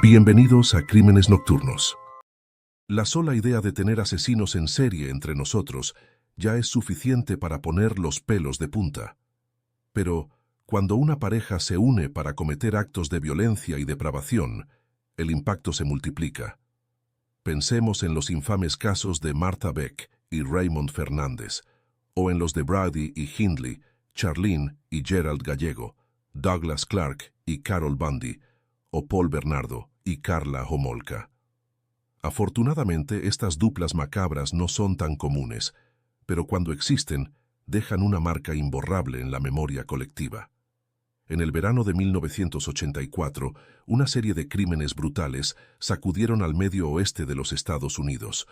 Bienvenidos a Crímenes Nocturnos. La sola idea de tener asesinos en serie entre nosotros ya es suficiente para poner los pelos de punta. Pero, cuando una pareja se une para cometer actos de violencia y depravación, el impacto se multiplica. Pensemos en los infames casos de Martha Beck y Raymond Fernández, o en los de Brady y Hindley, Charlene y Gerald Gallego, Douglas Clark y Carol Bundy, o Paul Bernardo y Karla Homolka. Afortunadamente, estas duplas macabras no son tan comunes, pero cuando existen, dejan una marca imborrable en la memoria colectiva. En el verano de 1984, una serie de crímenes brutales sacudieron al medio oeste de los Estados Unidos.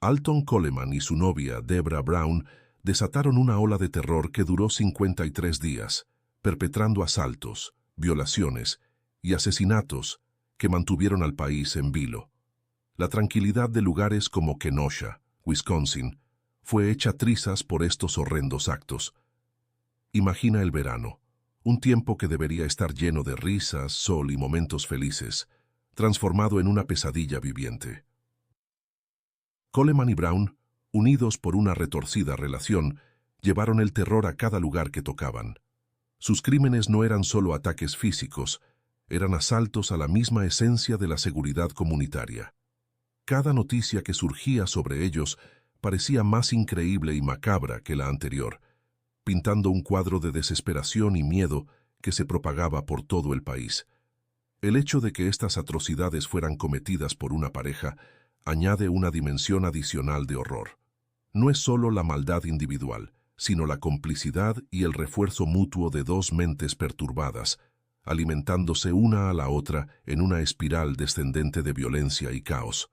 Alton Coleman y su novia, Deborah Brown, desataron una ola de terror que duró 53 días, perpetrando asaltos, violaciones y asesinatos que mantuvieron al país en vilo. La tranquilidad de lugares como Kenosha, Wisconsin, fue hecha trizas por estos horrendos actos. Imagina el verano, un tiempo que debería estar lleno de risas, sol y momentos felices, transformado en una pesadilla viviente. Coleman y Brown, unidos por una retorcida relación, llevaron el terror a cada lugar que tocaban. Sus crímenes no eran solo ataques físicos, eran asaltos a la misma esencia de la seguridad comunitaria. Cada noticia que surgía sobre ellos parecía más increíble y macabra que la anterior, pintando un cuadro de desesperación y miedo que se propagaba por todo el país. El hecho de que estas atrocidades fueran cometidas por una pareja añade una dimensión adicional de horror. No es solo la maldad individual, sino la complicidad y el refuerzo mutuo de dos mentes perturbadas, alimentándose una a la otra en una espiral descendente de violencia y caos.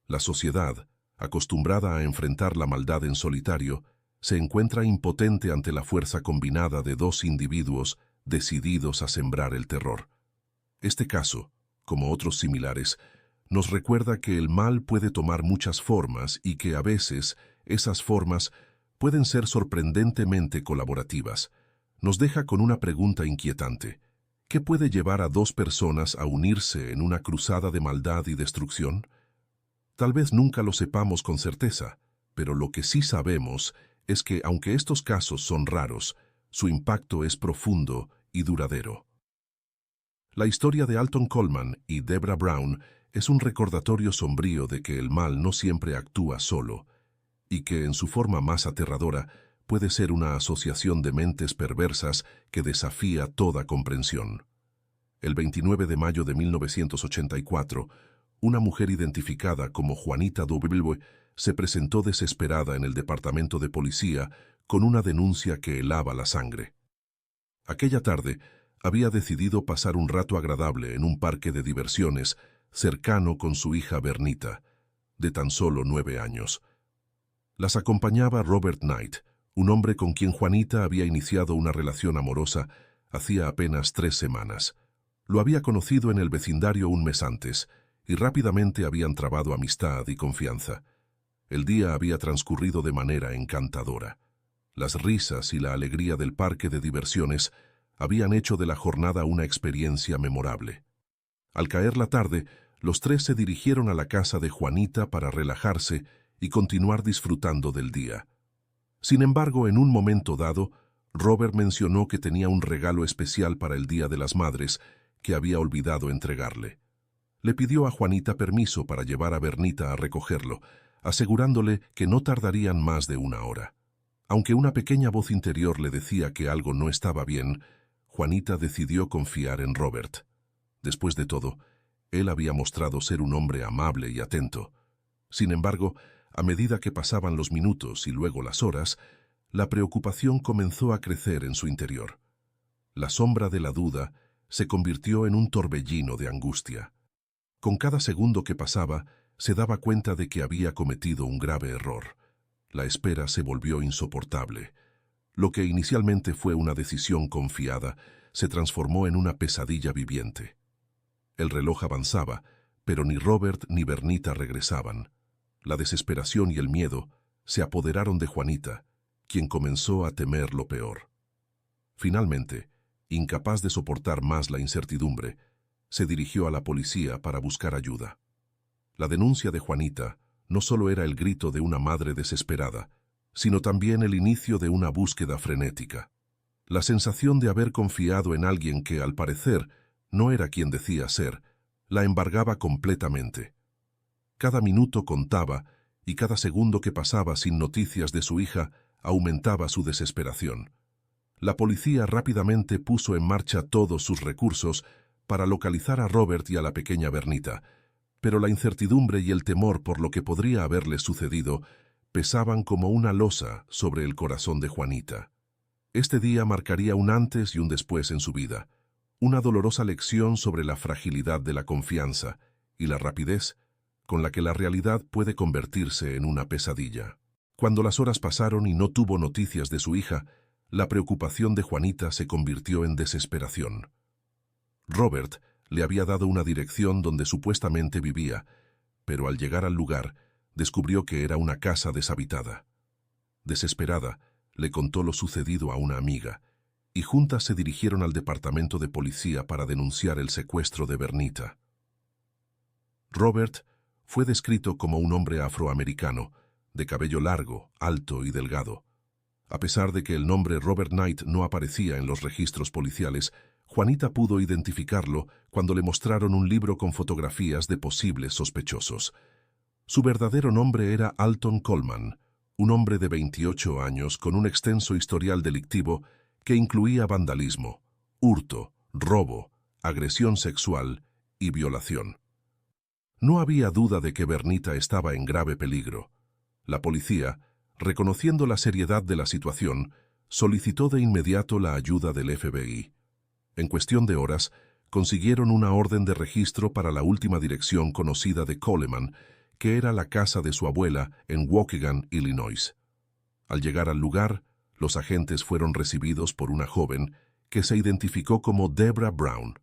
La sociedad, acostumbrada a enfrentar la maldad en solitario, se encuentra impotente ante la fuerza combinada de dos individuos decididos a sembrar el terror. Este caso, como otros similares, nos recuerda que el mal puede tomar muchas formas y que a veces esas formas pueden ser sorprendentemente colaborativas. Nos deja con una pregunta inquietante. ¿Qué puede llevar a dos personas a unirse en una cruzada de maldad y destrucción? Tal vez nunca lo sepamos con certeza, pero lo que sí sabemos es que, aunque estos casos son raros, su impacto es profundo y duradero. La historia de Alton Coleman y Deborah Brown es un recordatorio sombrío de que el mal no siempre actúa solo, y que en su forma más aterradora puede ser una asociación de mentes perversas que desafía toda comprensión. El 29 de mayo de 1984, una mujer identificada como Juanita W. se presentó desesperada en el departamento de policía con una denuncia que helaba la sangre. Aquella tarde, había decidido pasar un rato agradable en un parque de diversiones cercano con su hija Bernita, de tan solo 9 años. Las acompañaba Robert Knight, un hombre con quien Juanita había iniciado una relación amorosa hacía apenas 3 semanas. Lo había conocido en el vecindario un mes antes, y rápidamente habían trabado amistad y confianza. El día había transcurrido de manera encantadora. Las risas y la alegría del parque de diversiones habían hecho de la jornada una experiencia memorable. Al caer la tarde, los tres se dirigieron a la casa de Juanita para relajarse y continuar disfrutando del día. Sin embargo, en un momento dado, Robert mencionó que tenía un regalo especial para el Día de las Madres que había olvidado entregarle. Le pidió a Juanita permiso para llevar a Bernita a recogerlo, asegurándole que no tardarían más de 1 hora. Aunque una pequeña voz interior le decía que algo no estaba bien, Juanita decidió confiar en Robert. Después de todo, él había mostrado ser un hombre amable y atento. Sin embargo, a medida que pasaban los minutos y luego las horas, la preocupación comenzó a crecer en su interior. La sombra de la duda se convirtió en un torbellino de angustia. Con cada segundo que pasaba, se daba cuenta de que había cometido un grave error. La espera se volvió insoportable. Lo que inicialmente fue una decisión confiada, se transformó en una pesadilla viviente. El reloj avanzaba, pero ni Robert ni Bernita regresaban. La desesperación y el miedo se apoderaron de Juanita, quien comenzó a temer lo peor. Finalmente, incapaz de soportar más la incertidumbre, se dirigió a la policía para buscar ayuda. La denuncia de Juanita no solo era el grito de una madre desesperada, sino también el inicio de una búsqueda frenética. La sensación de haber confiado en alguien que, al parecer, no era quien decía ser, la embargaba completamente. Cada minuto contaba, y cada segundo que pasaba sin noticias de su hija aumentaba su desesperación. La policía rápidamente puso en marcha todos sus recursos para localizar a Robert y a la pequeña Bernita, pero la incertidumbre y el temor por lo que podría haberles sucedido pesaban como una losa sobre el corazón de Juanita. Este día marcaría un antes y un después en su vida, una dolorosa lección sobre la fragilidad de la confianza y la rapidez con la que la realidad puede convertirse en una pesadilla. Cuando las horas pasaron y no tuvo noticias de su hija, la preocupación de Juanita se convirtió en desesperación. Robert le había dado una dirección donde supuestamente vivía, pero al llegar al lugar, descubrió que era una casa deshabitada. Desesperada, le contó lo sucedido a una amiga, y juntas se dirigieron al departamento de policía para denunciar el secuestro de Bernita. Robert fue descrito como un hombre afroamericano, de cabello largo, alto y delgado. A pesar de que el nombre Robert Knight no aparecía en los registros policiales, Juanita pudo identificarlo cuando le mostraron un libro con fotografías de posibles sospechosos. Su verdadero nombre era Alton Coleman, un hombre de 28 años con un extenso historial delictivo que incluía vandalismo, hurto, robo, agresión sexual y violación. No había duda de que Bernita estaba en grave peligro. La policía, reconociendo la seriedad de la situación, solicitó de inmediato la ayuda del FBI. En cuestión de horas, consiguieron una orden de registro para la última dirección conocida de Coleman, que era la casa de su abuela en Waukegan, Illinois. Al llegar al lugar, los agentes fueron recibidos por una joven que se identificó como Deborah Brown,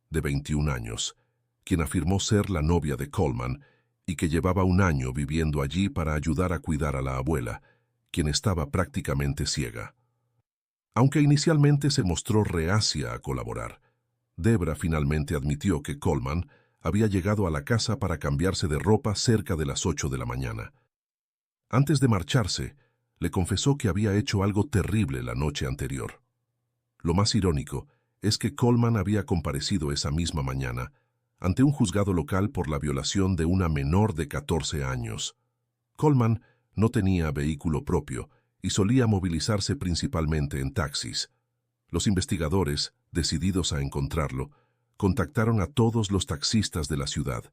de 21 años, quien afirmó ser la novia de Coleman y que llevaba un año viviendo allí para ayudar a cuidar a la abuela, quien estaba prácticamente ciega. Aunque inicialmente se mostró reacia a colaborar, Debra finalmente admitió que Coleman había llegado a la casa para cambiarse de ropa cerca de las 8 de la mañana. Antes de marcharse, le confesó que había hecho algo terrible la noche anterior. Lo más irónico es que Coleman había comparecido esa misma mañana ante un juzgado local por la violación de una menor de 14 años. Coleman no tenía vehículo propio y solía movilizarse principalmente en taxis. Los investigadores, decididos a encontrarlo, contactaron a todos los taxistas de la ciudad,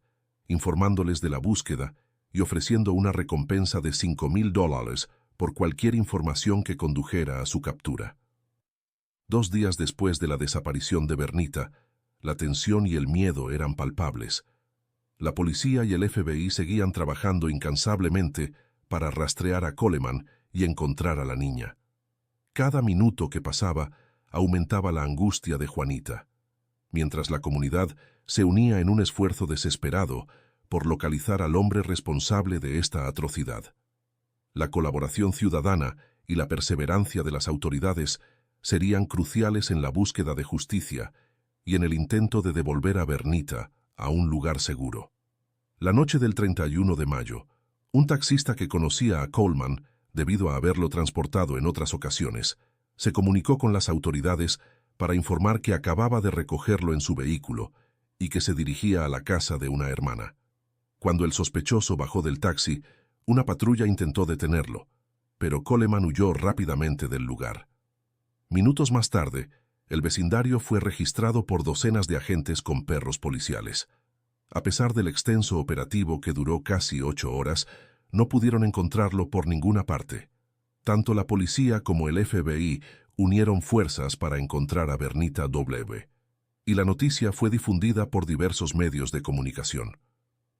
informándoles de la búsqueda y ofreciendo una recompensa de $5,000 por cualquier información que condujera a su captura. 2 días después de la desaparición de Bernita, la tensión y el miedo eran palpables. La policía y el FBI seguían trabajando incansablemente para rastrear a Coleman y encontrar a la niña. Cada minuto que pasaba aumentaba la angustia de Juanita, mientras la comunidad se unía en un esfuerzo desesperado por localizar al hombre responsable de esta atrocidad. La colaboración ciudadana y la perseverancia de las autoridades serían cruciales en la búsqueda de justicia y en el intento de devolver a Bernita a un lugar seguro. La noche del 31 de mayo, un taxista que conocía a Coleman, debido a haberlo transportado en otras ocasiones, se comunicó con las autoridades para informar que acababa de recogerlo en su vehículo y que se dirigía a la casa de una hermana. Cuando el sospechoso bajó del taxi, una patrulla intentó detenerlo, pero Coleman huyó rápidamente del lugar. Minutos más tarde, el vecindario fue registrado por docenas de agentes con perros policiales. A pesar del extenso operativo que duró casi 8 horas, no pudieron encontrarlo por ninguna parte. Tanto la policía como el FBI unieron fuerzas para encontrar a Bernita W. Y la noticia fue difundida por diversos medios de comunicación.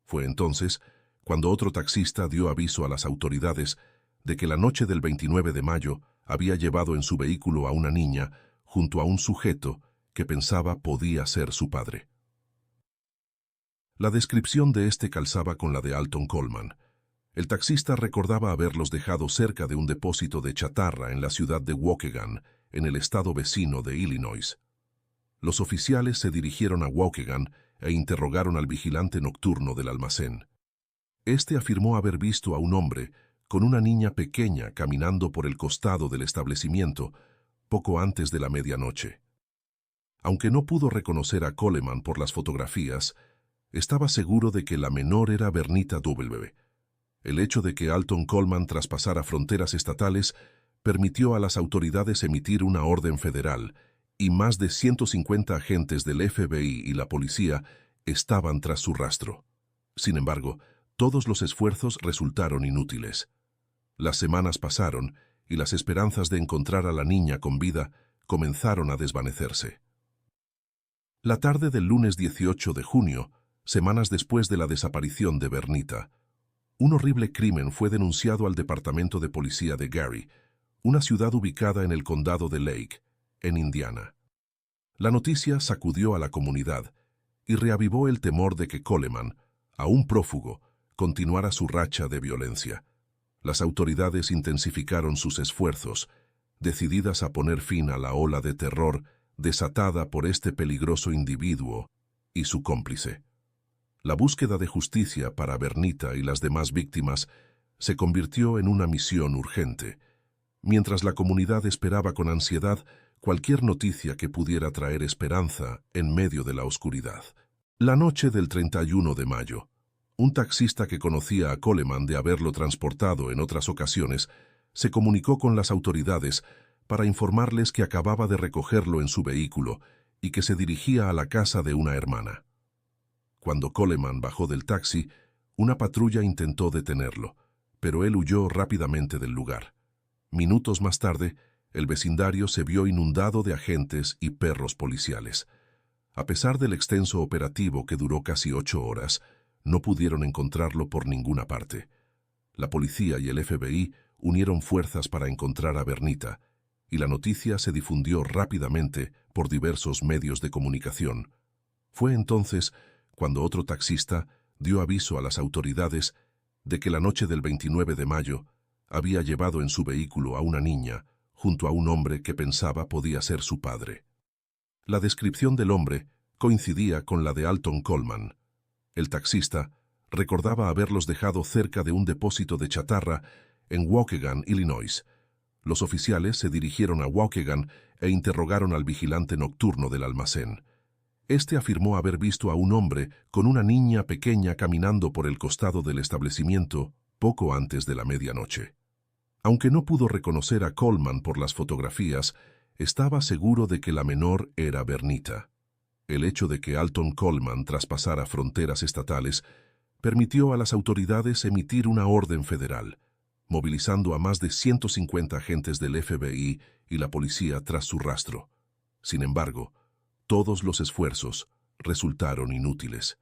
Fue entonces cuando otro taxista dio aviso a las autoridades de que la noche del 29 de mayo había llevado en su vehículo a una niña junto a un sujeto que pensaba podía ser su padre. La descripción de este calzaba con la de Alton Coleman. El taxista recordaba haberlos dejado cerca de un depósito de chatarra en la ciudad de Waukegan, en el estado vecino de Illinois. Los oficiales se dirigieron a Waukegan e interrogaron al vigilante nocturno del almacén. Este afirmó haber visto a un hombre con una niña pequeña caminando por el costado del establecimiento poco antes de la medianoche. Aunque no pudo reconocer a Coleman por las fotografías, estaba seguro de que la menor era Bernita W. El hecho de que Alton Coleman traspasara fronteras estatales permitió a las autoridades emitir una orden federal, y más de 150 agentes del FBI y la policía estaban tras su rastro. Sin embargo, todos los esfuerzos resultaron inútiles. Las semanas pasaron y las esperanzas de encontrar a la niña con vida comenzaron a desvanecerse. La tarde del lunes 18 de junio, semanas después de la desaparición de Bernita, un horrible crimen fue denunciado al Departamento de Policía de Gary, una ciudad ubicada en el condado de Lake, en Indiana. La noticia sacudió a la comunidad y reavivó el temor de que Coleman, aún prófugo, continuara su racha de violencia. Las autoridades intensificaron sus esfuerzos, decididas a poner fin a la ola de terror desatada por este peligroso individuo y su cómplice. La búsqueda de justicia para Bernita y las demás víctimas se convirtió en una misión urgente, mientras la comunidad esperaba con ansiedad cualquier noticia que pudiera traer esperanza en medio de la oscuridad. La noche del 31 de mayo, un taxista que conocía a Coleman de haberlo transportado en otras ocasiones, se comunicó con las autoridades para informarles que acababa de recogerlo en su vehículo y que se dirigía a la casa de una hermana. Cuando Coleman bajó del taxi, una patrulla intentó detenerlo, pero él huyó rápidamente del lugar. Minutos más tarde, el vecindario se vio inundado de agentes y perros policiales. A pesar del extenso operativo que duró casi 8 horas, no pudieron encontrarlo por ninguna parte. La policía y el FBI unieron fuerzas para encontrar a Bernita, y la noticia se difundió rápidamente por diversos medios de comunicación. Fue entonces cuando otro taxista dio aviso a las autoridades de que la noche del 29 de mayo había llevado en su vehículo a una niña junto a un hombre que pensaba podía ser su padre. La descripción del hombre coincidía con la de Alton Coleman. El taxista recordaba haberlos dejado cerca de un depósito de chatarra en Waukegan, Illinois. Los oficiales se dirigieron a Waukegan e interrogaron al vigilante nocturno del almacén. Este afirmó haber visto a un hombre con una niña pequeña caminando por el costado del establecimiento poco antes de la medianoche. Aunque no pudo reconocer a Coleman por las fotografías, estaba seguro de que la menor era Bernita. El hecho de que Alton Coleman traspasara fronteras estatales permitió a las autoridades emitir una orden federal, movilizando a más de 150 agentes del FBI y la policía tras su rastro. Sin embargo, todos los esfuerzos resultaron inútiles.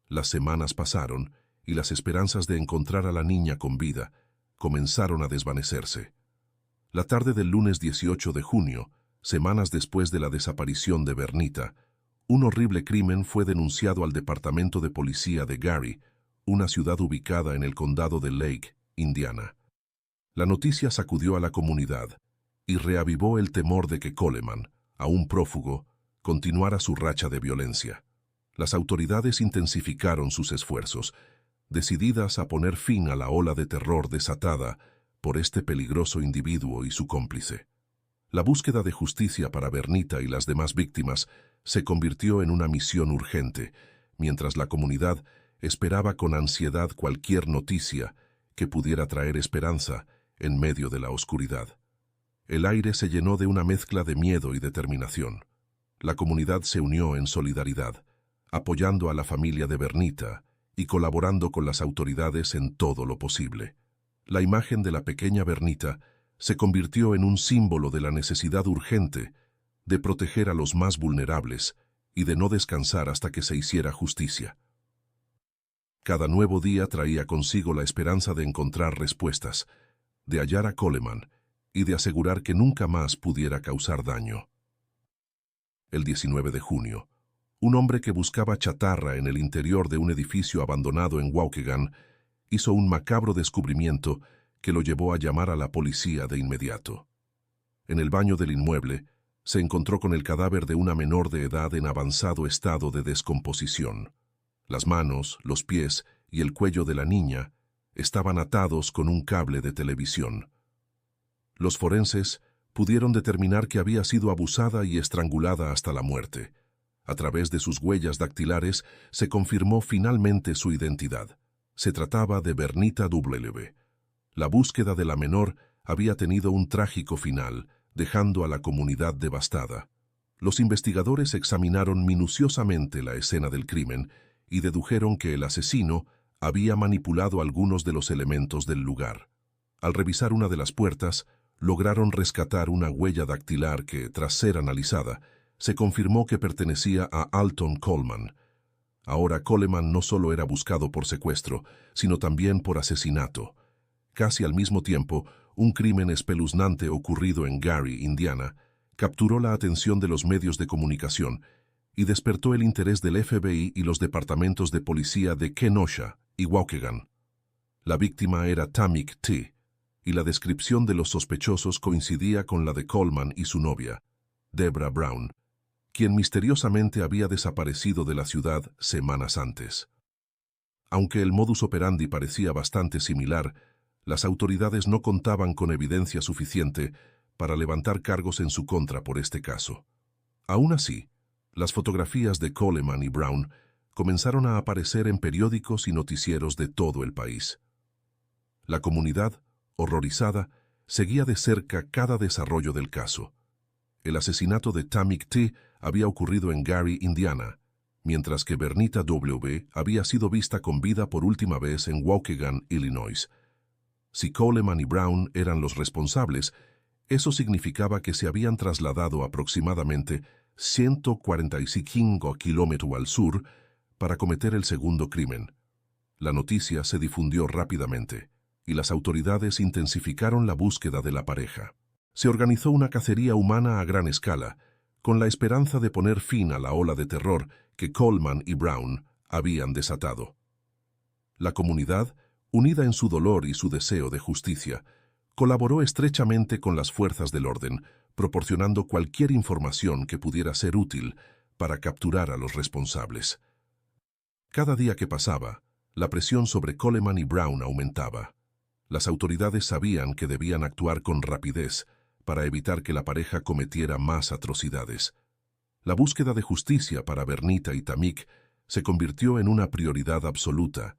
Las semanas pasaron y las esperanzas de encontrar a la niña con vida comenzaron a desvanecerse. La tarde del lunes 18 de junio, semanas después de la desaparición de Bernita, un horrible crimen fue denunciado al Departamento de Policía de Gary, una ciudad ubicada en el condado de Lake, Indiana. La noticia sacudió a la comunidad y reavivó el temor de que Coleman, aún prófugo, continuara su racha de violencia. Las autoridades intensificaron sus esfuerzos, decididas a poner fin a la ola de terror desatada por este peligroso individuo y su cómplice. La búsqueda de justicia para Bernita y las demás víctimas se convirtió en una misión urgente, mientras la comunidad esperaba con ansiedad cualquier noticia que pudiera traer esperanza en medio de la oscuridad. El aire se llenó de una mezcla de miedo y determinación. La comunidad se unió en solidaridad, apoyando a la familia de Bernita y colaborando con las autoridades en todo lo posible. La imagen de la pequeña Bernita se convirtió en un símbolo de la necesidad urgente de proteger a los más vulnerables y de no descansar hasta que se hiciera justicia. Cada nuevo día traía consigo la esperanza de encontrar respuestas, de hallar a Coleman y de asegurar que nunca más pudiera causar daño. El 19 de junio, un hombre que buscaba chatarra en el interior de un edificio abandonado en Waukegan hizo un macabro descubrimiento que lo llevó a llamar a la policía de inmediato. En el baño del inmueble se encontró con el cadáver de una menor de edad en avanzado estado de descomposición. Las manos, los pies y el cuello de la niña estaban atados con un cable de televisión. Los forenses pudieron determinar que había sido abusada y estrangulada hasta la muerte. A través de sus huellas dactilares se confirmó finalmente su identidad. Se trataba de Bernita W. La búsqueda de la menor había tenido un trágico final, dejando a la comunidad devastada. Los investigadores examinaron minuciosamente la escena del crimen y dedujeron que el asesino había manipulado algunos de los elementos del lugar. Al revisar una de las puertas, lograron rescatar una huella dactilar que, tras ser analizada, se confirmó que pertenecía a Alton Coleman. Ahora Coleman no solo era buscado por secuestro, sino también por asesinato. Casi al mismo tiempo, un crimen espeluznante ocurrido en Gary, Indiana, capturó la atención de los medios de comunicación y despertó el interés del FBI y los departamentos de policía de Kenosha y Waukegan. La víctima era Tamik T., y la descripción de los sospechosos coincidía con la de Coleman y su novia, Debra Brown, quien misteriosamente había desaparecido de la ciudad semanas antes. Aunque el modus operandi parecía bastante similar, las autoridades no contaban con evidencia suficiente para levantar cargos en su contra por este caso. Aún así, las fotografías de Coleman y Brown comenzaron a aparecer en periódicos y noticieros de todo el país. La comunidad, horrorizada, seguía de cerca cada desarrollo del caso. El asesinato de Tamik T. había ocurrido en Gary, Indiana, mientras que Bernita W. había sido vista con vida por última vez en Waukegan, Illinois. Si Coleman y Brown eran los responsables, eso significaba que se habían trasladado aproximadamente 145 kilómetros al sur para cometer el segundo crimen. La noticia se difundió rápidamente y las autoridades intensificaron la búsqueda de la pareja. Se organizó una cacería humana a gran escala, con la esperanza de poner fin a la ola de terror que Coleman y Brown habían desatado. La comunidad, unida en su dolor y su deseo de justicia, colaboró estrechamente con las fuerzas del orden, proporcionando cualquier información que pudiera ser útil para capturar a los responsables. Cada día que pasaba, la presión sobre Coleman y Brown aumentaba. Las autoridades sabían que debían actuar con rapidez para evitar que la pareja cometiera más atrocidades. La búsqueda de justicia para Bernita y Tamik se convirtió en una prioridad absoluta,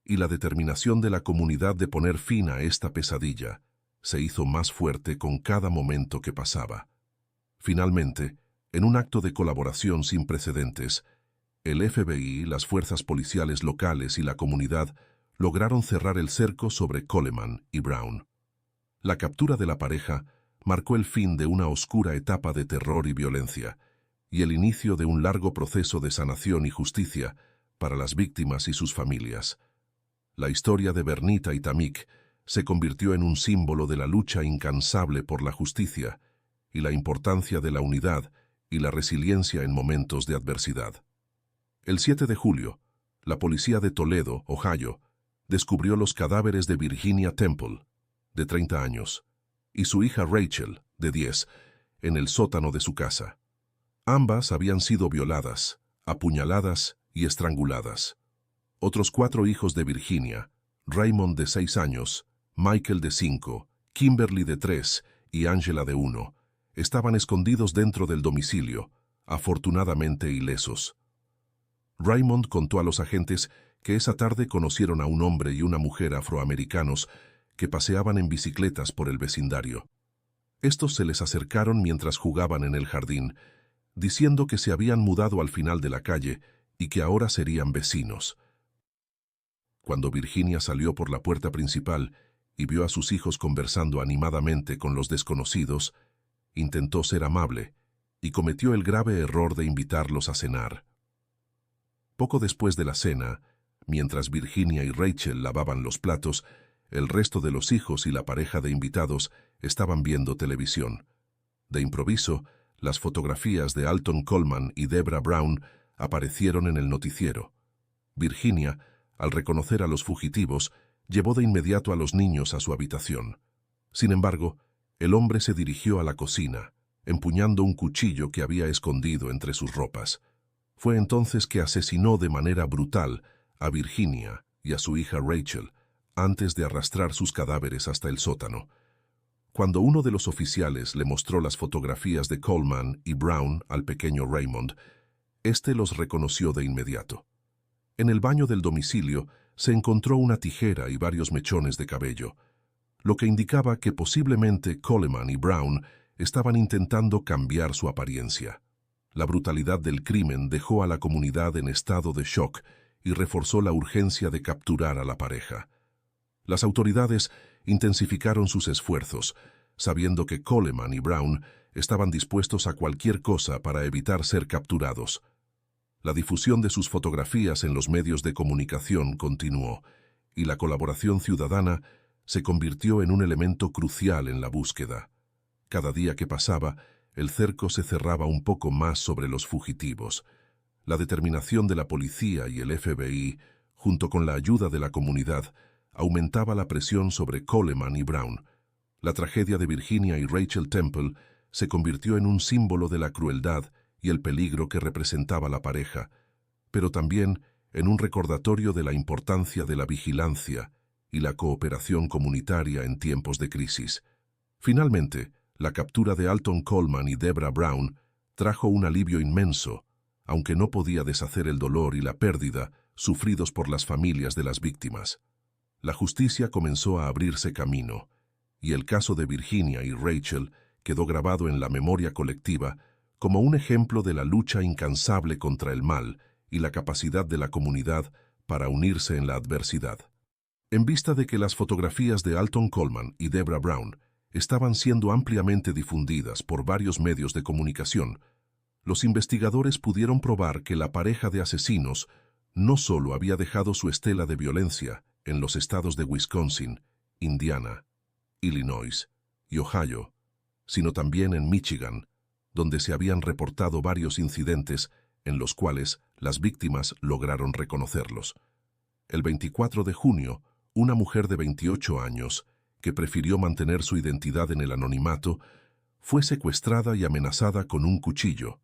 y la determinación de la comunidad de poner fin a esta pesadilla se hizo más fuerte con cada momento que pasaba. Finalmente, en un acto de colaboración sin precedentes, el FBI, las fuerzas policiales locales y la comunidad lograron cerrar el cerco sobre Coleman y Brown. La captura de la pareja marcó el fin de una oscura etapa de terror y violencia, y el inicio de un largo proceso de sanación y justicia para las víctimas y sus familias. La historia de Bernita y Tamik se convirtió en un símbolo de la lucha incansable por la justicia y la importancia de la unidad y la resiliencia en momentos de adversidad. El 7 de julio, la policía de Toledo, Ohio, descubrió los cadáveres de Virginia Temple, de 30 años, y su hija Rachel, de 10, en el sótano de su casa. Ambas habían sido violadas, apuñaladas y estranguladas. Otros 4 hijos de Virginia, Raymond de 6 años, Michael de 5, Kimberly de 3 y Angela de 1, estaban escondidos dentro del domicilio, afortunadamente ilesos. Raymond contó a los agentes que esa tarde conocieron a un hombre y una mujer afroamericanos que paseaban en bicicletas por el vecindario. Estos se les acercaron mientras jugaban en el jardín, diciendo que se habían mudado al final de la calle y que ahora serían vecinos. Cuando Virginia salió por la puerta principal y vio a sus hijos conversando animadamente con los desconocidos, intentó ser amable y cometió el grave error de invitarlos a cenar. Poco después de la cena, mientras Virginia y Rachel lavaban los platos, el resto de los hijos y la pareja de invitados estaban viendo televisión. De improviso, las fotografías de Alton Coleman y Debra Brown aparecieron en el noticiero. Virginia, al reconocer a los fugitivos, llevó de inmediato a los niños a su habitación. Sin embargo, el hombre se dirigió a la cocina, empuñando un cuchillo que había escondido entre sus ropas. Fue entonces que asesinó de manera brutal a Virginia y a su hija Rachel, antes de arrastrar sus cadáveres hasta el sótano. Cuando uno de los oficiales le mostró las fotografías de Coleman y Brown al pequeño Raymond, éste los reconoció de inmediato. En el baño del domicilio se encontró una tijera y varios mechones de cabello, lo que indicaba que posiblemente Coleman y Brown estaban intentando cambiar su apariencia. La brutalidad del crimen dejó a la comunidad en estado de shock y reforzó la urgencia de capturar a la pareja. Las autoridades intensificaron sus esfuerzos, sabiendo que Coleman y Brown estaban dispuestos a cualquier cosa para evitar ser capturados. La difusión de sus fotografías en los medios de comunicación continuó, y la colaboración ciudadana se convirtió en un elemento crucial en la búsqueda. Cada día que pasaba, el cerco se cerraba un poco más sobre los fugitivos. La determinación de la policía y el FBI, junto con la ayuda de la comunidad, aumentaba la presión sobre Coleman y Brown. La tragedia de Virginia y Rachel Temple se convirtió en un símbolo de la crueldad y el peligro que representaba la pareja, pero también en un recordatorio de la importancia de la vigilancia y la cooperación comunitaria en tiempos de crisis. Finalmente, la captura de Alton Coleman y Deborah Brown trajo un alivio inmenso, aunque no podía deshacer el dolor y la pérdida sufridos por las familias de las víctimas. La justicia comenzó a abrirse camino, y el caso de Virginia y Rachel quedó grabado en la memoria colectiva como un ejemplo de la lucha incansable contra el mal y la capacidad de la comunidad para unirse en la adversidad. En vista de que las fotografías de Alton Coleman y Deborah Brown estaban siendo ampliamente difundidas por varios medios de comunicación, los investigadores pudieron probar que la pareja de asesinos no solo había dejado su estela de violencia en los estados de Wisconsin, Indiana, Illinois y Ohio, sino también en Michigan, donde se habían reportado varios incidentes en los cuales las víctimas lograron reconocerlos. El 24 de junio, una mujer de 28 años, que prefirió mantener su identidad en el anonimato, fue secuestrada y amenazada con un cuchillo.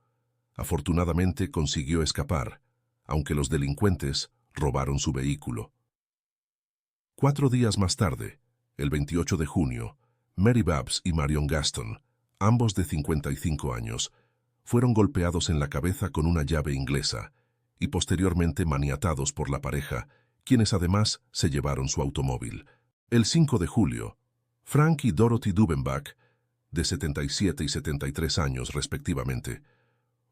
Afortunadamente consiguió escapar, aunque los delincuentes robaron su vehículo. 4 días más tarde, el 28 de junio, Mary Babs y Marion Gaston, ambos de 55 años, fueron golpeados en la cabeza con una llave inglesa y posteriormente maniatados por la pareja, quienes además se llevaron su automóvil. El 5 de julio, Frank y Dorothy Dubenbach, de 77 y 73 años respectivamente,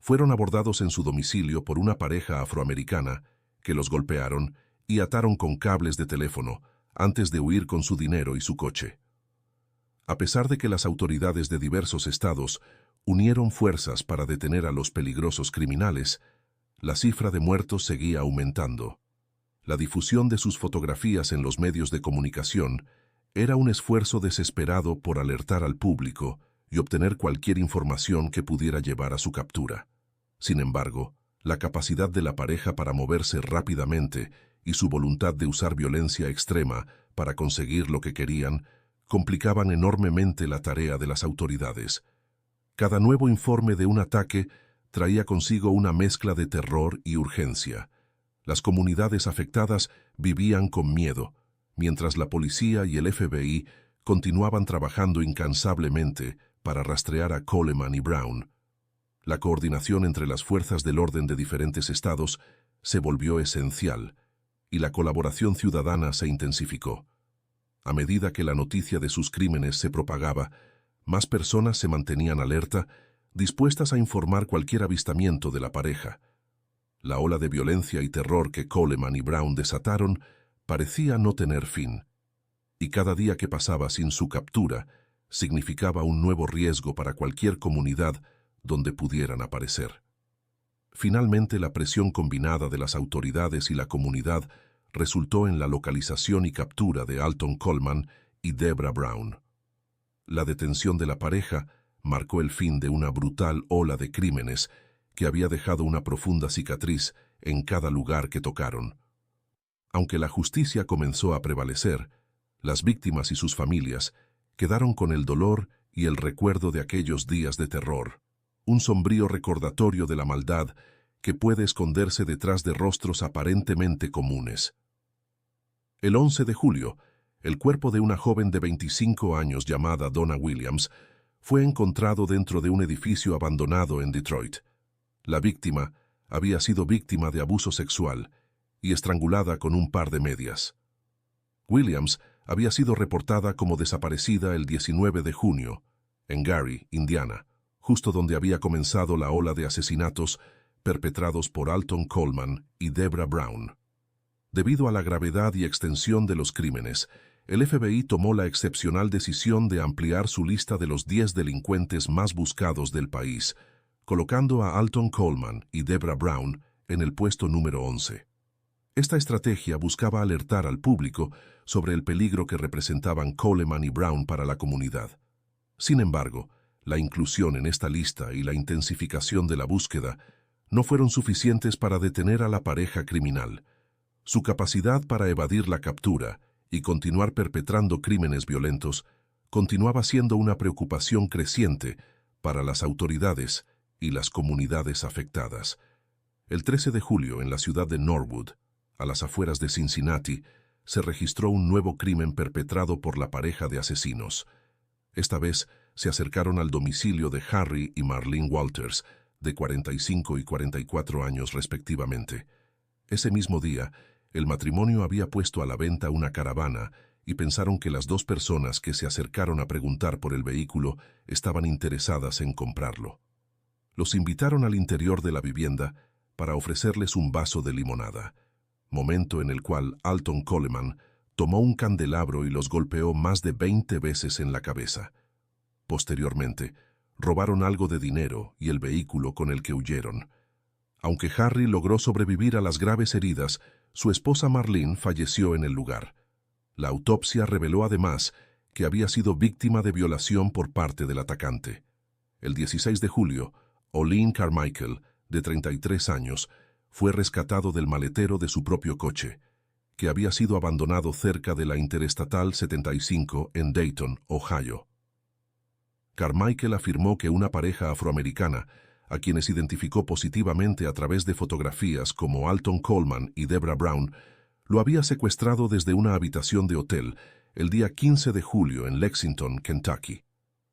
fueron abordados en su domicilio por una pareja afroamericana que los golpearon y ataron con cables de teléfono antes de huir con su dinero y su coche. A pesar de que las autoridades de diversos estados unieron fuerzas para detener a los peligrosos criminales, la cifra de muertos seguía aumentando. La difusión de sus fotografías en los medios de comunicación era un esfuerzo desesperado por alertar al público y obtener cualquier información que pudiera llevar a su captura. Sin embargo, la capacidad de la pareja para moverse rápidamente y su voluntad de usar violencia extrema para conseguir lo que querían complicaban enormemente la tarea de las autoridades. Cada nuevo informe de un ataque traía consigo una mezcla de terror y urgencia. Las comunidades afectadas vivían con miedo, mientras la policía y el FBI continuaban trabajando incansablemente para rastrear a Coleman y Brown. La coordinación entre las fuerzas del orden de diferentes estados se volvió esencial, y la colaboración ciudadana se intensificó. A medida que la noticia de sus crímenes se propagaba, más personas se mantenían alerta, dispuestas a informar cualquier avistamiento de la pareja. La ola de violencia y terror que Coleman y Brown desataron parecía no tener fin, y cada día que pasaba sin su captura significaba un nuevo riesgo para cualquier comunidad donde pudieran aparecer. Finalmente, la presión combinada de las autoridades y la comunidad resultó en la localización y captura de Alton Coleman y Deborah Brown. La detención de la pareja marcó el fin de una brutal ola de crímenes que había dejado una profunda cicatriz en cada lugar que tocaron. Aunque la justicia comenzó a prevalecer, las víctimas y sus familias quedaron con el dolor y el recuerdo de aquellos días de terror, un sombrío recordatorio de la maldad que puede esconderse detrás de rostros aparentemente comunes. El 11 de julio, el cuerpo de una joven de 25 años llamada Donna Williams fue encontrado dentro de un edificio abandonado en Detroit. La víctima había sido víctima de abuso sexual y estrangulada con un par de medias. Williams había sido reportada como desaparecida el 19 de junio, en Gary, Indiana, justo donde había comenzado la ola de asesinatos perpetrados por Alton Coleman y Deborah Brown. Debido a la gravedad y extensión de los crímenes, el FBI tomó la excepcional decisión de ampliar su lista de los 10 delincuentes más buscados del país, colocando a Alton Coleman y Deborah Brown en el puesto número 11. Esta estrategia buscaba alertar al público sobre el peligro que representaban Coleman y Brown para la comunidad. Sin embargo, la inclusión en esta lista y la intensificación de la búsqueda no fueron suficientes para detener a la pareja criminal. Su capacidad para evadir la captura y continuar perpetrando crímenes violentos continuaba siendo una preocupación creciente para las autoridades y las comunidades afectadas. El 13 de julio, en la ciudad de Norwood, a las afueras de Cincinnati, se registró un nuevo crimen perpetrado por la pareja de asesinos. Esta vez se acercaron al domicilio de Harry y Marlene Walters, de 45 y 44 años respectivamente. Ese mismo día, el matrimonio había puesto a la venta una caravana y pensaron que las dos personas que se acercaron a preguntar por el vehículo estaban interesadas en comprarlo. Los invitaron al interior de la vivienda para ofrecerles un vaso de limonada, momento en el cual Alton Coleman tomó un candelabro y los golpeó más de 20 veces en la cabeza. Posteriormente, robaron algo de dinero y el vehículo con el que huyeron. Aunque Harry logró sobrevivir a las graves heridas, su esposa Marlene falleció en el lugar. La autopsia reveló además que había sido víctima de violación por parte del atacante. El 16 de julio, Olin Carmichael, de 33 años, fue rescatado del maletero de su propio coche, que había sido abandonado cerca de la Interestatal 75 en Dayton, Ohio. Carmichael afirmó que una pareja afroamericana, a quienes identificó positivamente a través de fotografías como Alton Coleman y Deborah Brown, lo había secuestrado desde una habitación de hotel el día 15 de julio en Lexington, Kentucky.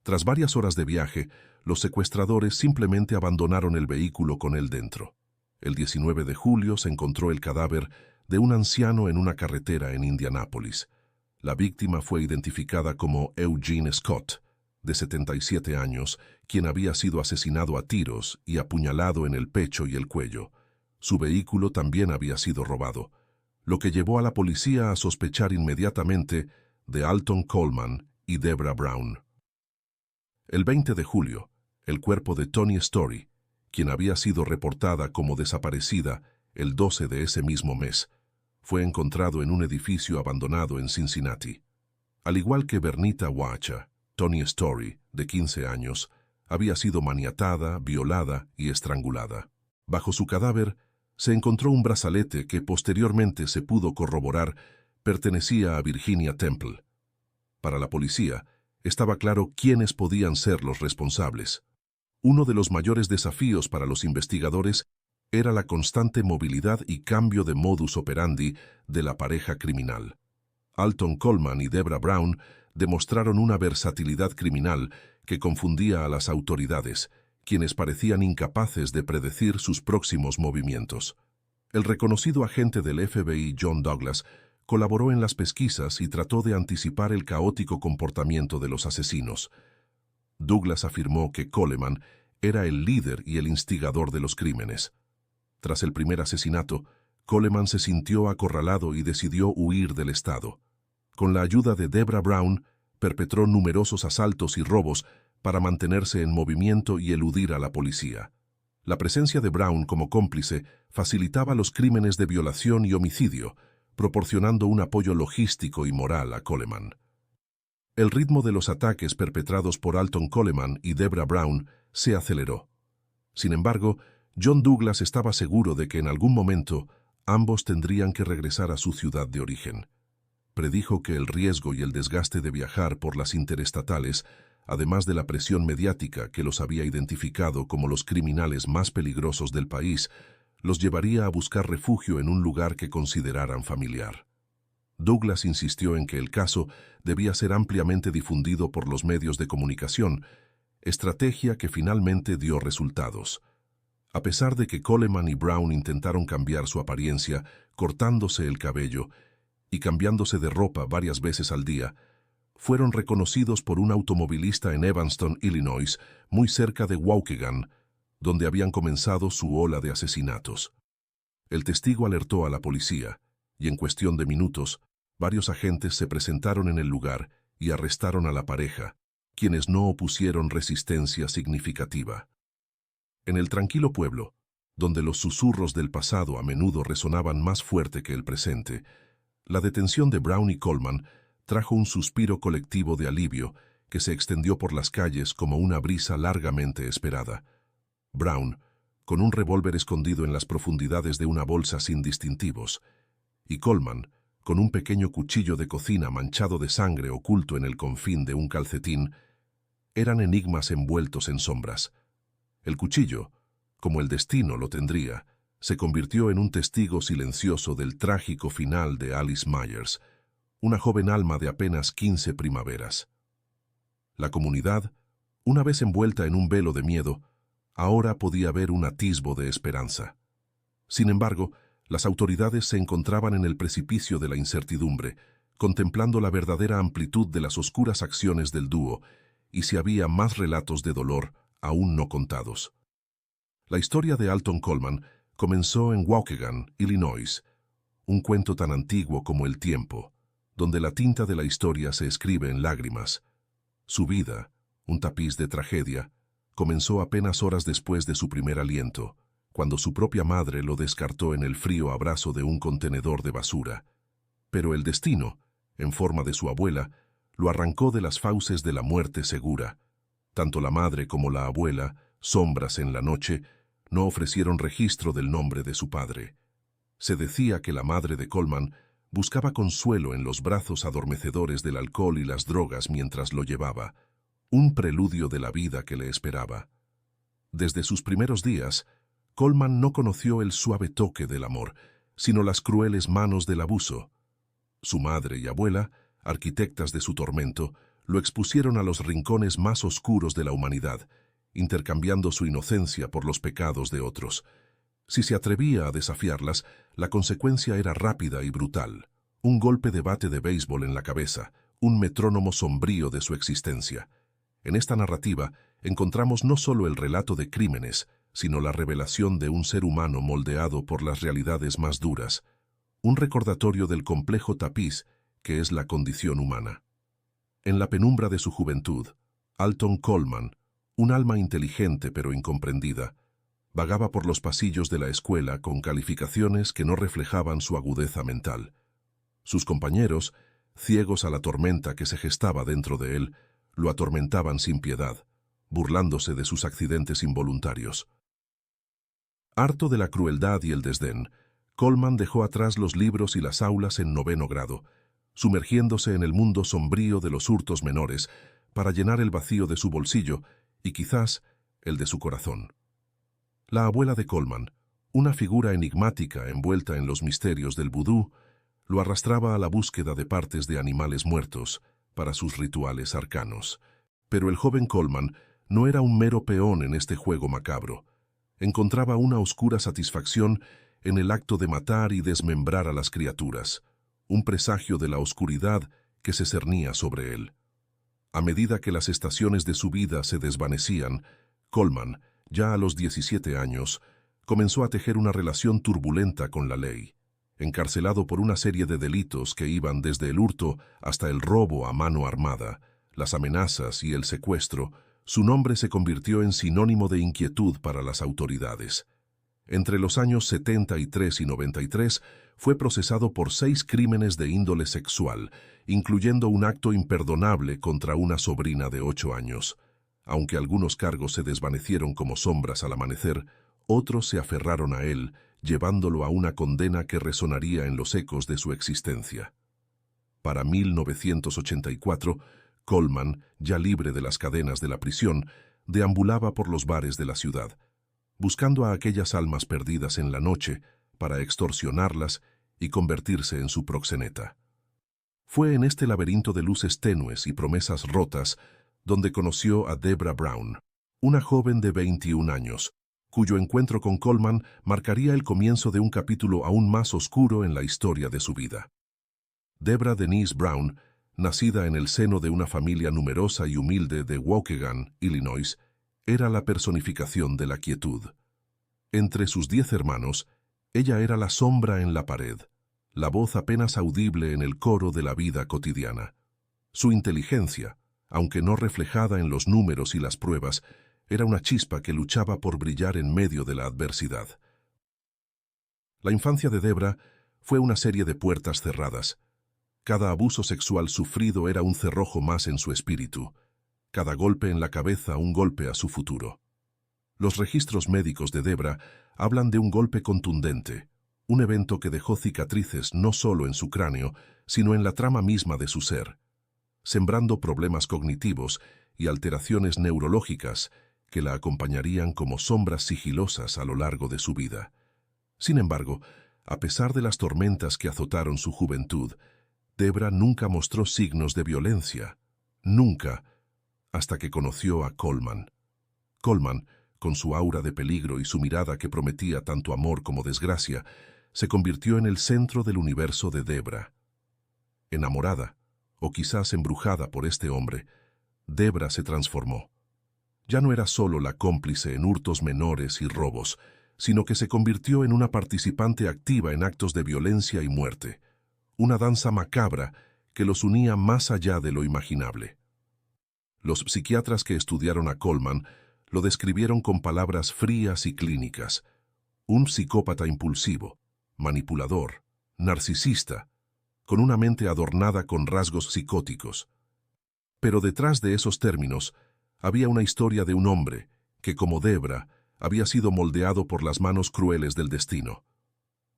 Tras varias horas de viaje, los secuestradores simplemente abandonaron el vehículo con él dentro. El 19 de julio se encontró el cadáver de un anciano en una carretera en Indianápolis. La víctima fue identificada como Eugene Scott, de 77 años, quien había sido asesinado a tiros y apuñalado en el pecho y el cuello. Su vehículo también había sido robado, lo que llevó a la policía a sospechar inmediatamente de Alton Coleman y Deborah Brown. El 20 de julio, el cuerpo de Toni Story, quien había sido reportada como desaparecida el 12 de ese mismo mes, fue encontrado en un edificio abandonado en Cincinnati. Al igual que Bernita Wacha, Toni Story, de 15 años, había sido maniatada, violada y estrangulada. Bajo su cadáver se encontró un brazalete que posteriormente se pudo corroborar pertenecía a Virginia Temple. Para la policía, estaba claro quiénes podían ser los responsables. Uno de los mayores desafíos para los investigadores era la constante movilidad y cambio de modus operandi de la pareja criminal. Alton Coleman y Deborah Brown demostraron una versatilidad criminal que confundía a las autoridades, quienes parecían incapaces de predecir sus próximos movimientos. El reconocido agente del FBI John Douglas colaboró en las pesquisas y trató de anticipar el caótico comportamiento de los asesinos. Douglas afirmó que Coleman era el líder y el instigador de los crímenes. Tras el primer asesinato, Coleman se sintió acorralado y decidió huir del estado. Con la ayuda de Deborah Brown, perpetró numerosos asaltos y robos para mantenerse en movimiento y eludir a la policía. La presencia de Brown como cómplice facilitaba los crímenes de violación y homicidio, proporcionando un apoyo logístico y moral a Coleman. El ritmo de los ataques perpetrados por Alton Coleman y Deborah Brown se aceleró. Sin embargo, John Douglas estaba seguro de que en algún momento ambos tendrían que regresar a su ciudad de origen. Predijo que el riesgo y el desgaste de viajar por las interestatales además de la presión mediática que los había identificado como los criminales más peligrosos del país, los llevaría a buscar refugio en un lugar que consideraran familiar. Douglas insistió en que el caso debía ser ampliamente difundido por los medios de comunicación, estrategia que finalmente dio resultados. A pesar de que Coleman y Brown intentaron cambiar su apariencia, cortándose el cabello y cambiándose de ropa varias veces al día, fueron reconocidos por un automovilista en Evanston, Illinois, muy cerca de Waukegan, donde habían comenzado su ola de asesinatos. El testigo alertó a la policía, y en cuestión de minutos, varios agentes se presentaron en el lugar y arrestaron a la pareja, quienes no opusieron resistencia significativa. En el tranquilo pueblo, donde los susurros del pasado a menudo resonaban más fuerte que el presente, la detención de Brown y Coleman trajo un suspiro colectivo de alivio que se extendió por las calles como una brisa largamente esperada. Brown, con un revólver escondido en las profundidades de una bolsa sin distintivos, y Coleman, con un pequeño cuchillo de cocina manchado de sangre oculto en el confín de un calcetín, eran enigmas envueltos en sombras. El cuchillo, como el destino lo tendría, se convirtió en un testigo silencioso del trágico final de Alice Myers, una joven alma de apenas 15 primaveras. La comunidad, una vez envuelta en un velo de miedo, ahora podía ver un atisbo de esperanza. Sin embargo, las autoridades se encontraban en el precipicio de la incertidumbre, contemplando la verdadera amplitud de las oscuras acciones del dúo y si había más relatos de dolor aún no contados. La historia de Alton Coleman comenzó en Waukegan, Illinois, un cuento tan antiguo como el tiempo, donde la tinta de la historia se escribe en lágrimas. Su vida, un tapiz de tragedia, comenzó apenas horas después de su primer aliento, cuando su propia madre lo descartó en el frío abrazo de un contenedor de basura. Pero el destino, en forma de su abuela, lo arrancó de las fauces de la muerte segura. Tanto la madre como la abuela, sombras en la noche, no ofrecieron registro del nombre de su padre. Se decía que la madre de Coleman buscaba consuelo en los brazos adormecedores del alcohol y las drogas mientras lo llevaba, un preludio de la vida que le esperaba. Desde sus primeros días, Coleman no conoció el suave toque del amor, sino las crueles manos del abuso. Su madre y abuela, arquitectas de su tormento, lo expusieron a los rincones más oscuros de la humanidad, intercambiando su inocencia por los pecados de otros. Si se atrevía a desafiarlas, la consecuencia era rápida y brutal. Un golpe de bate de béisbol en la cabeza, un metrónomo sombrío de su existencia. En esta narrativa encontramos no solo el relato de crímenes, sino la revelación de un ser humano moldeado por las realidades más duras, un recordatorio del complejo tapiz que es la condición humana. En la penumbra de su juventud, Alton Coleman, un alma inteligente pero incomprendida, vagaba por los pasillos de la escuela con calificaciones que no reflejaban su agudeza mental. Sus compañeros, ciegos a la tormenta que se gestaba dentro de él, lo atormentaban sin piedad, burlándose de sus accidentes involuntarios. Harto de la crueldad y el desdén, Coleman dejó atrás los libros y las aulas en 9º grado, sumergiéndose en el mundo sombrío de los hurtos menores para llenar el vacío de su bolsillo y quizás el de su corazón. La abuela de Coleman, una figura enigmática envuelta en los misterios del vudú, lo arrastraba a la búsqueda de partes de animales muertos para sus rituales arcanos. Pero el joven Coleman no era un mero peón en este juego macabro. Encontraba una oscura satisfacción en el acto de matar y desmembrar a las criaturas, un presagio de la oscuridad que se cernía sobre él. A medida que las estaciones de su vida se desvanecían, Coleman, ya a los 17 años, comenzó a tejer una relación turbulenta con la ley. Encarcelado por una serie de delitos que iban desde el hurto hasta el robo a mano armada, las amenazas y el secuestro, su nombre se convirtió en sinónimo de inquietud para las autoridades. Entre los años 73 y 93 fue procesado por 6 crímenes de índole sexual, incluyendo un acto imperdonable contra una sobrina de 8 años. Aunque algunos cargos se desvanecieron como sombras al amanecer, otros se aferraron a él, llevándolo a una condena que resonaría en los ecos de su existencia. Para 1984, Coleman, ya libre de las cadenas de la prisión, deambulaba por los bares de la ciudad, buscando a aquellas almas perdidas en la noche para extorsionarlas y convertirse en su proxeneta. Fue en este laberinto de luces tenues y promesas rotas donde conoció a Debra Brown, una joven de 21 años, cuyo encuentro con Coleman marcaría el comienzo de un capítulo aún más oscuro en la historia de su vida. Debra Denise Brown, nacida en el seno de una familia numerosa y humilde de Waukegan, Illinois, era la personificación de la quietud. Entre sus 10 hermanos, ella era la sombra en la pared, la voz apenas audible en el coro de la vida cotidiana. Su inteligencia, aunque no reflejada en los números y las pruebas, era una chispa que luchaba por brillar en medio de la adversidad. La infancia de Debra fue una serie de puertas cerradas. Cada abuso sexual sufrido era un cerrojo más en su espíritu, cada golpe en la cabeza un golpe a su futuro. Los registros médicos de Debra hablan de un golpe contundente, un evento que dejó cicatrices no solo en su cráneo, sino en la trama misma de su ser, sembrando problemas cognitivos y alteraciones neurológicas que la acompañarían como sombras sigilosas a lo largo de su vida. Sin embargo, a pesar de las tormentas que azotaron su juventud, Debra nunca mostró signos de violencia, nunca, hasta que conoció a Coleman. Coleman, con su aura de peligro y su mirada que prometía tanto amor como desgracia, se convirtió en el centro del universo de Debra. Enamorada, o quizás embrujada por este hombre, Debra se transformó. Ya no era solo la cómplice en hurtos menores y robos, sino que se convirtió en una participante activa en actos de violencia y muerte, una danza macabra que los unía más allá de lo imaginable. Los psiquiatras que estudiaron a Coleman lo describieron con palabras frías y clínicas: un psicópata impulsivo, manipulador, narcisista, con una mente adornada con rasgos psicóticos. Pero detrás de esos términos había una historia de un hombre que, como Debra, había sido moldeado por las manos crueles del destino.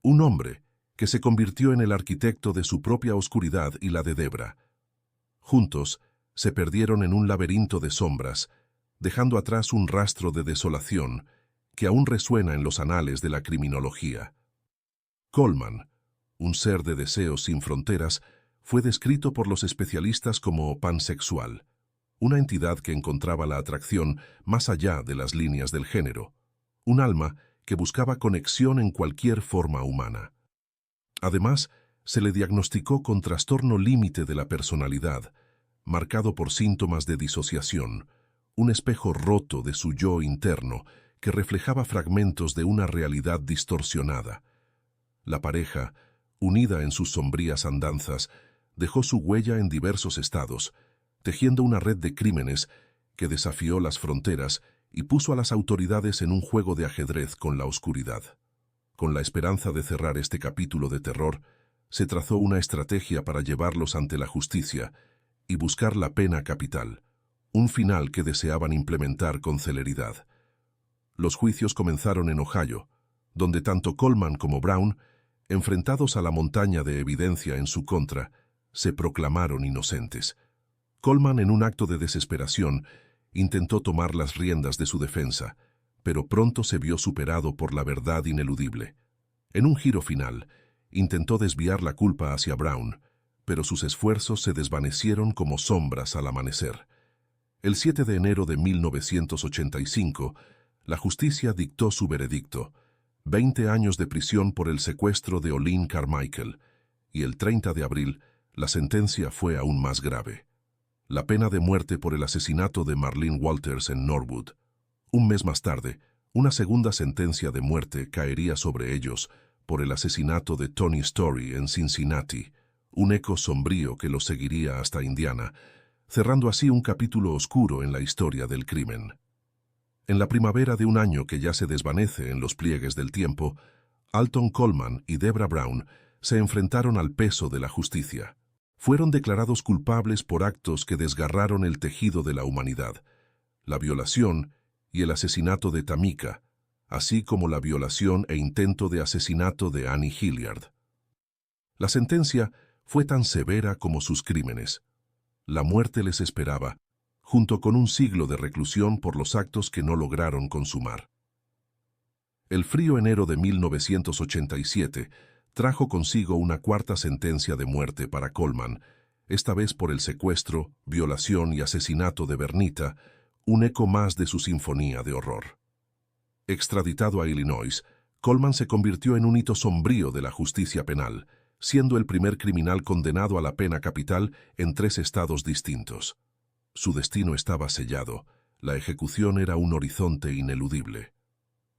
Un hombre que se convirtió en el arquitecto de su propia oscuridad y la de Debra. Juntos, se perdieron en un laberinto de sombras, dejando atrás un rastro de desolación que aún resuena en los anales de la criminología. Coleman, un ser de deseos sin fronteras, fue descrito por los especialistas como pansexual, una entidad que encontraba la atracción más allá de las líneas del género, un alma que buscaba conexión en cualquier forma humana. Además, se le diagnosticó con trastorno límite de la personalidad, marcado por síntomas de disociación, un espejo roto de su yo interno que reflejaba fragmentos de una realidad distorsionada. La pareja, unida en sus sombrías andanzas, dejó su huella en diversos estados, tejiendo una red de crímenes que desafió las fronteras y puso a las autoridades en un juego de ajedrez con la oscuridad. Con la esperanza de cerrar este capítulo de terror, se trazó una estrategia para llevarlos ante la justicia y buscar la pena capital, un final que deseaban implementar con celeridad. Los juicios comenzaron en Ohio, donde tanto Coleman como Brown, enfrentados a la montaña de evidencia en su contra, se proclamaron inocentes. Coleman, en un acto de desesperación, intentó tomar las riendas de su defensa, pero pronto se vio superado por la verdad ineludible. En un giro final, intentó desviar la culpa hacia Brown, pero sus esfuerzos se desvanecieron como sombras al amanecer. El 7 de enero de 1985, la justicia dictó su veredicto: 20 años de prisión por el secuestro de Olin Carmichael, y el 30 de abril, la sentencia fue aún más grave: la pena de muerte por el asesinato de Marlene Walters en Norwood. Un mes más tarde, una segunda sentencia de muerte caería sobre ellos por el asesinato de Tony Story en Cincinnati, un eco sombrío que los seguiría hasta Indiana, cerrando así un capítulo oscuro en la historia del crimen. En la primavera de un año que ya se desvanece en los pliegues del tiempo, Alton Coleman y Debra Brown se enfrentaron al peso de la justicia. Fueron declarados culpables por actos que desgarraron el tejido de la humanidad: la violación y el asesinato de Tamika, así como la violación e intento de asesinato de Annie Hilliard. La sentencia fue tan severa como sus crímenes. La muerte les esperaba, junto con un siglo de reclusión por los actos que no lograron consumar. El frío enero de 1987 trajo consigo una cuarta sentencia de muerte para Coleman, esta vez por el secuestro, violación y asesinato de Bernita, un eco más de su sinfonía de horror. Extraditado a Illinois, Coleman se convirtió en un hito sombrío de la justicia penal, siendo el primer criminal condenado a la pena capital en 3 estados distintos. Su destino estaba sellado, la ejecución era un horizonte ineludible.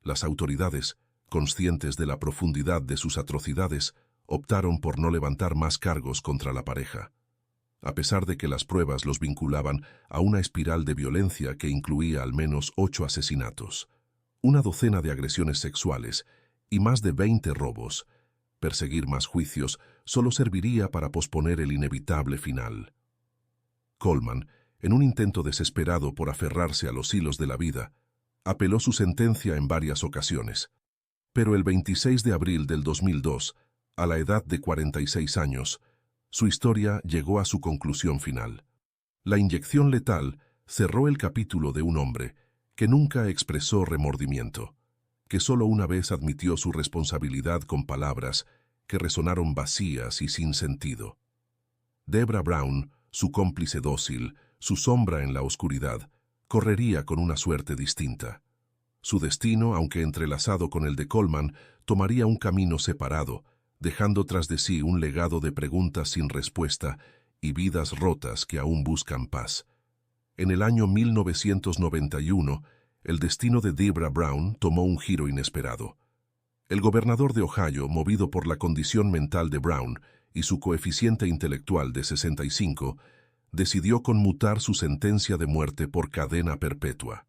Las autoridades, conscientes de la profundidad de sus atrocidades, optaron por no levantar más cargos contra la pareja. A pesar de que las pruebas los vinculaban a una espiral de violencia que incluía al menos 8 asesinatos, una docena de agresiones sexuales y más de 20 robos, perseguir más juicios solo serviría para posponer el inevitable final. Coleman, en un intento desesperado por aferrarse a los hilos de la vida, apeló su sentencia en varias ocasiones. Pero el 26 de abril del 2002, a la edad de 46 años, su historia llegó a su conclusión final. La inyección letal cerró el capítulo de un hombre que nunca expresó remordimiento, que solo una vez admitió su responsabilidad con palabras que resonaron vacías y sin sentido. Debra Brown, su cómplice dócil, su sombra en la oscuridad, correría con una suerte distinta. Su destino, aunque entrelazado con el de Coleman, tomaría un camino separado, dejando tras de sí un legado de preguntas sin respuesta y vidas rotas que aún buscan paz. En el año 1991, el destino de Debra Brown tomó un giro inesperado. El gobernador de Ohio, movido por la condición mental de Brown y su coeficiente intelectual de 65, decidió conmutar su sentencia de muerte por cadena perpetua.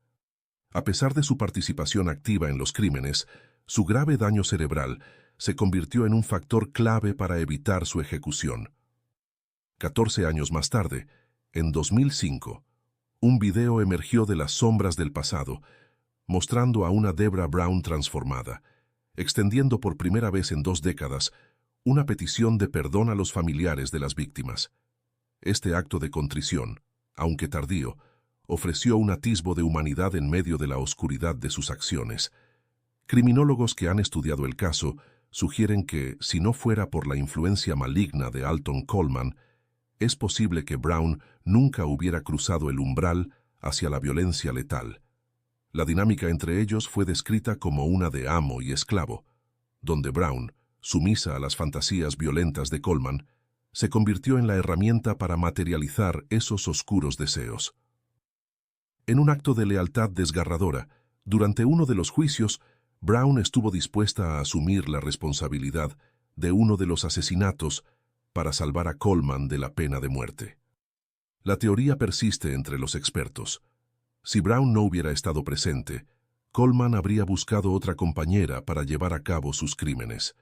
A pesar de su participación activa en los crímenes, su grave daño cerebral se convirtió en un factor clave para evitar su ejecución. 14 años más tarde, en 2005, un video emergió de las sombras del pasado, mostrando a una Debra Brown transformada, extendiendo por primera vez en 2 décadas una petición de perdón a los familiares de las víctimas. Este acto de contrición, aunque tardío, ofreció un atisbo de humanidad en medio de la oscuridad de sus acciones. Criminólogos que han estudiado el caso sugieren que, si no fuera por la influencia maligna de Alton Coleman, es posible que Brown nunca hubiera cruzado el umbral hacia la violencia letal. La dinámica entre ellos fue descrita como una de amo y esclavo, donde Brown, sumisa a las fantasías violentas de Coleman, se convirtió en la herramienta para materializar esos oscuros deseos. En un acto de lealtad desgarradora, durante uno de los juicios, Brown estuvo dispuesta a asumir la responsabilidad de uno de los asesinatos para salvar a Coleman de la pena de muerte. La teoría persiste entre los expertos. Si Brown no hubiera estado presente, Coleman habría buscado otra compañera para llevar a cabo sus crímenes.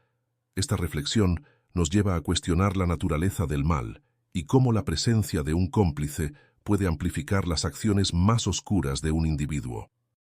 Esta reflexión nos lleva a cuestionar la naturaleza del mal y cómo la presencia de un cómplice puede amplificar las acciones más oscuras de un individuo.